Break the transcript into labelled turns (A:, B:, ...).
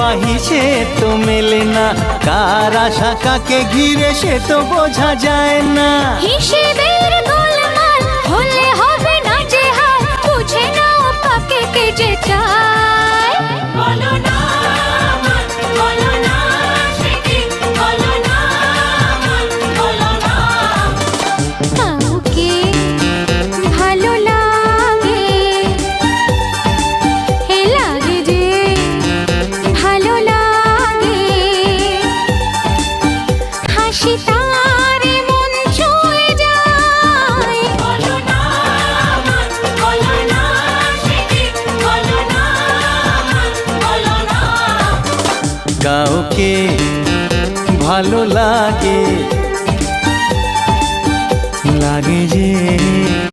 A: ভালোবাহি সে তো মেলে না, কার আশা কাকে ঘিরে সে তো বোঝা যায় না।
B: হিসেবের গোলমাল হলে হবে না যে হাল, বুঝে নাও কাকে কে যে চায়। বলো না বলো না সে কি, বলো না বলো না। কাউকে ভালো লাগে, হে লাগে যে ভালো লাগে, হাসি তার মন ছুঁয়ে যায়। বলো না সে কি, বলো না বলো না।
A: কাউকে ভালো লাগে, লাগে যে